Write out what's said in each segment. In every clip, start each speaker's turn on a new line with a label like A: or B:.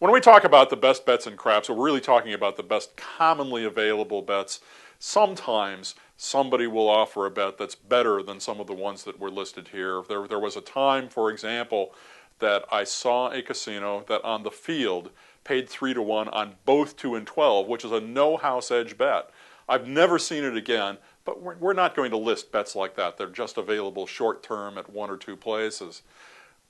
A: When we talk about the best bets in craps, we're really talking about the best commonly available bets. Sometimes somebody will offer a bet that's better than some of the ones that were listed here. There was a time, for example, that I saw a casino that on the field paid 3-1 on both 2 and 12, which is a no house edge bet. I've never seen it again, but we're not going to list bets like that. They're just available short term at one or two places.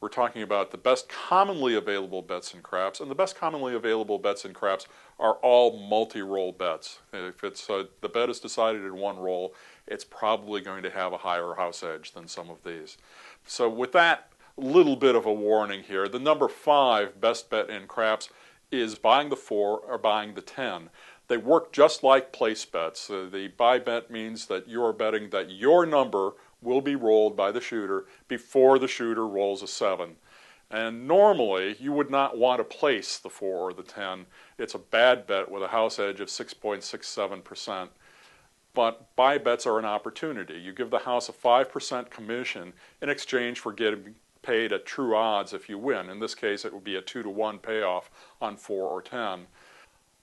A: We're talking about the best commonly available bets in craps, and the best commonly available bets in craps are all multi-roll bets. If it's the bet is decided in one roll, it's probably going to have a higher house edge than some of these. So with that little bit of a warning here, the number 5 best bet in craps is buying the 4 or buying the 10. They work just like place bets. The buy bet means that you are betting that your number will be rolled by the shooter before the shooter rolls a 7. And normally, you would not want to place the 4 or the 10. It's a bad bet with a house edge of 6.67%. But buy bets are an opportunity. You give the house a 5% commission in exchange for getting paid at true odds if you win. In this case, it would be a 2-to-1 payoff on 4 or 10.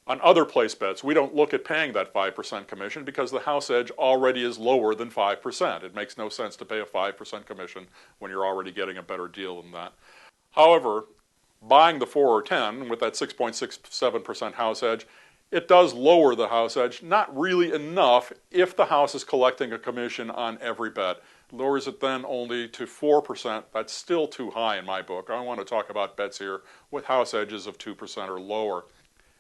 A: On other place bets, we don't look at paying that 5% commission because the house edge already is lower than 5%. It makes no sense to pay a 5% commission when you're already getting a better deal than that. However, buying the 4 or 10 with that 6.67% house edge, it does lower the house edge, not really enough if the house is collecting a commission on every bet. Lowers it then only to 4%. That's still too high in my book. I want to talk about bets here with house edges of 2% or lower.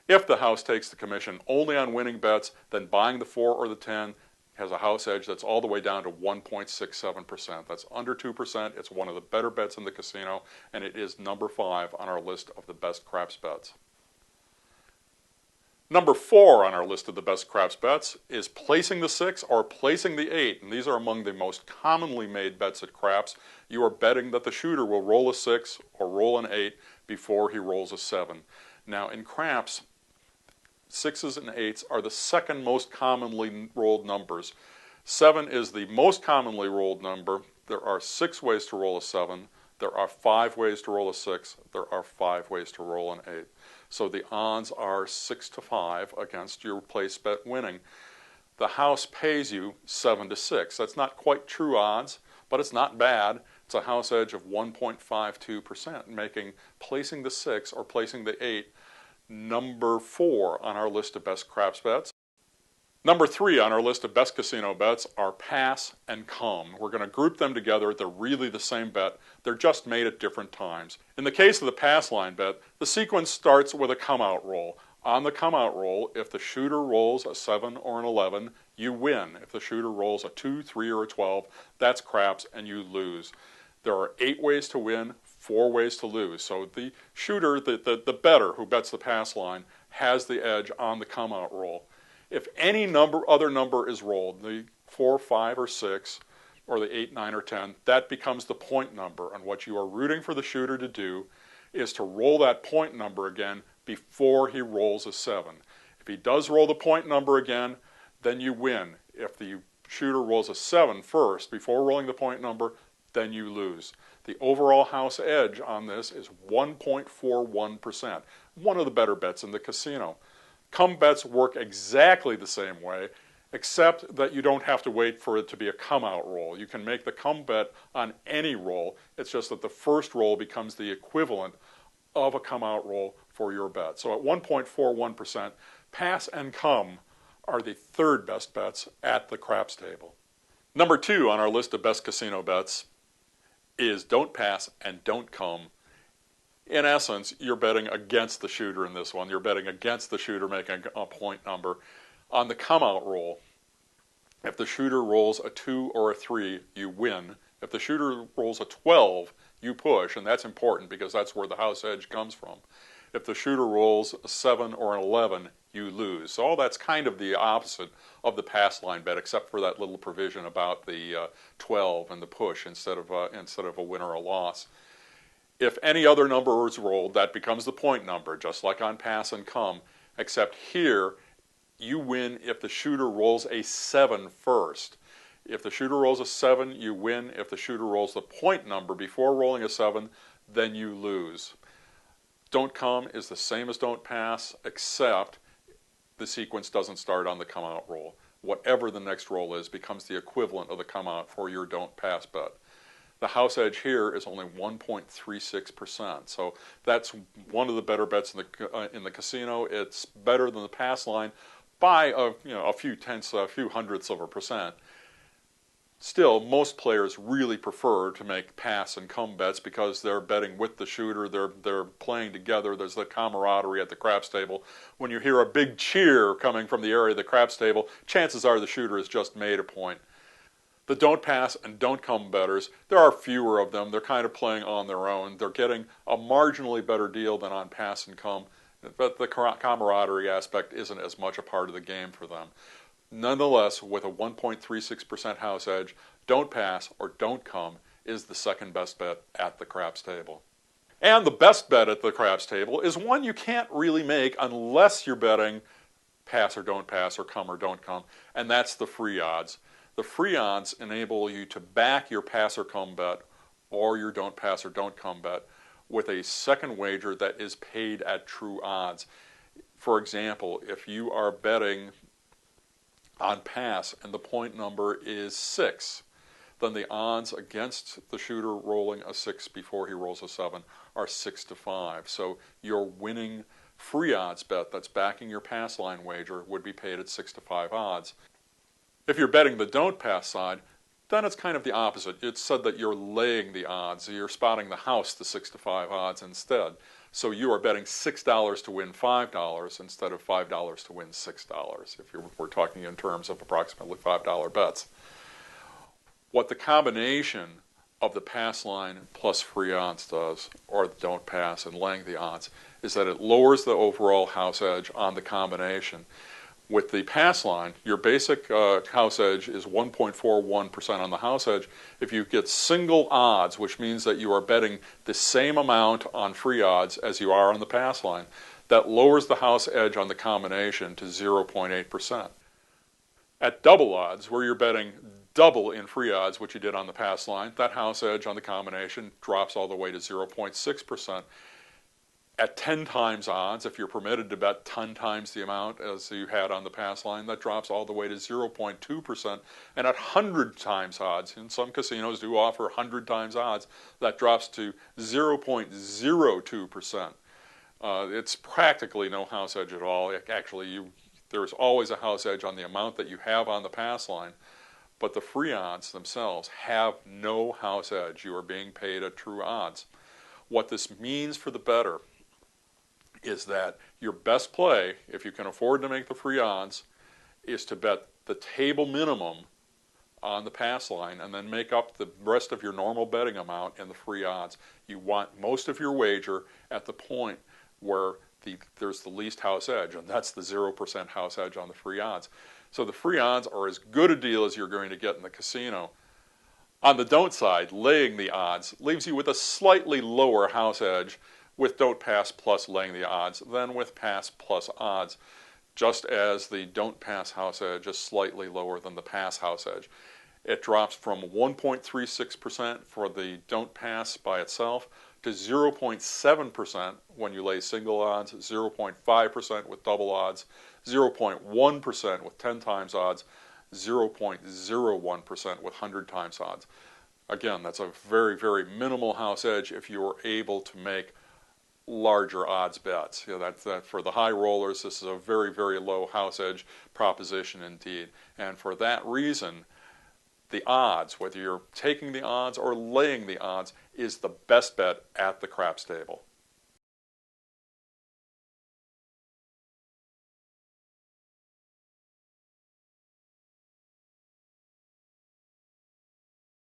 A: If the house takes the commission only on winning bets, then buying the 4 or the 10 has a house edge that's all the way down to 1.67%. That's under 2%. It's one of the better bets in the casino, and it is number 5 on our list of the best craps bets. Number 4 on our list of the best craps bets is placing the 6 or placing the 8, and these are among the most commonly made bets at craps. You are betting that the shooter will roll a 6 or roll an 8 before he rolls a 7. Now in craps, 6s and 8s are the second most commonly rolled numbers. 7 is the most commonly rolled number. There are 6 ways to roll a 7. There are 5 ways to roll a 6. There are 5 ways to roll an 8. So the odds are 6-5 against your place bet winning. The house pays you 7-6. That's not quite true odds, but it's not bad. It's a house edge of 1.52%, making placing the 6 or placing the 8 number 4 on our list of best craps bets. Number 3 on our list of best casino bets are pass and come. We're going to group them together. They're really the same bet. They're just made at different times. In the case of the pass line bet, the sequence starts with a come-out roll. On the come-out roll, if the shooter rolls a 7 or an 11, you win. If the shooter rolls a 2, 3, or a 12, that's craps and you lose. There are 8 ways to win, 4 ways to lose. So the shooter, the bettor who bets the pass line, has the edge on the come-out roll. If any other number is rolled, the 4, 5, or 6, or the 8, 9, or 10, that becomes the point number. And what you are rooting for the shooter to do is to roll that point number again before he rolls a 7. If he does roll the point number again, then you win. If the shooter rolls a 7 first before rolling the point number, then you lose. The overall house edge on this is 1.41%, one of the better bets in the casino. Come bets work exactly the same way, except that you don't have to wait for it to be a come-out roll. You can make the come bet on any roll. It's just that the first roll becomes the equivalent of a come-out roll for your bet. So at 1.41%, pass and come are the third best bets at the craps table. Number 2 on our list of best casino bets is don't pass and don't come. In essence, you're betting against the shooter in this one. You're betting against the shooter making a point number. On the come-out roll, if the shooter rolls a 2 or a 3, you win. If the shooter rolls a 12, you push, and that's important because that's where the house edge comes from. If the shooter rolls a 7 or an 11, you lose. So all that's kind of the opposite of the pass line bet, except for that little provision about the 12 and the push instead of a win or a loss. If any other number is rolled, that becomes the point number, just like on pass and come, except here you win if the shooter rolls a 7 first. If the shooter rolls a 7, you win. If the shooter rolls the point number before rolling a 7, then you lose. Don't come is the same as don't pass, except the sequence doesn't start on the come out roll. Whatever the next roll is becomes the equivalent of the come out for your don't pass bet. The house edge here is only 1.36%, so that's one of the better bets in the casino. It's better than the pass line by a few tenths, a few hundredths of a percent. Still, most players really prefer to make pass and come bets because they're betting with the shooter, they're playing together, there's the camaraderie at the craps table. When you hear a big cheer coming from the area of the craps table, chances are the shooter has just made a point. The don't pass and don't come bettors, there are fewer of them. They're kind of playing on their own. They're getting a marginally better deal than on pass and come, but the camaraderie aspect isn't as much a part of the game for them. Nonetheless, with a 1.36% house edge, don't pass or don't come is the second best bet at the craps table. And the best bet at the craps table is one you can't really make unless you're betting pass or come or don't come, and that's the free odds. The free odds enable you to back your pass or come bet or your don't pass or don't come bet with a second wager that is paid at true odds. For example, if you are betting on pass and the point number is 6, then the odds against the shooter rolling a 6 before he rolls a 7 are 6-5. So your winning free odds bet that's backing your pass line wager would be paid at 6-5 odds. If you're betting the don't pass side, then it's kind of the opposite. It's said that you're laying the odds. You're spotting the house to 6-5 odds instead. So you are betting $6 to win $5 instead of $5 to win $6, if we're talking in terms of approximately $5 bets. What the combination of the pass line plus free odds does, or the don't pass and laying the odds, is that it lowers the overall house edge on the combination. With the pass line, your basic house edge is 1.41% on the house edge. If you get single odds, which means that you are betting the same amount on free odds as you are on the pass line, that lowers the house edge on the combination to 0.8%. At double odds, where you're betting double in free odds, which you did on the pass line, that house edge on the combination drops all the way to 0.6%. At 10 times odds, if you're permitted to bet 10 times the amount as you had on the pass line, that drops all the way to 0.2%. And at 100 times odds, and some casinos do offer 100 times odds, that drops to 0.02%. It's practically no house edge at all. Actually, there's always a house edge on the amount that you have on the pass line, but the free odds themselves have no house edge. You are being paid at true odds. What this means for the bettor is that your best play, if you can afford to make the free odds, is to bet the table minimum on the pass line and then make up the rest of your normal betting amount in the free odds. You want most of your wager at the point where there's the least house edge, and that's the 0% house edge on the free odds. So the free odds are as good a deal as you're going to get in the casino. On the don't side, laying the odds leaves you with a slightly lower house edge with don't pass plus laying the odds than with pass plus odds, just as the don't pass house edge is slightly lower than the pass house edge. It drops from 1.36% for the don't pass by itself to 0.7% when you lay single odds, 0.5% with double odds, 0.1% with 10 times odds, 0.01% with 100 times odds. Again, that's a very, very minimal house edge if you're able to make larger odds bets. That for the high rollers, this is a very, very low house edge proposition indeed. And for that reason, the odds, whether you're taking the odds or laying the odds, is the best bet at the craps table.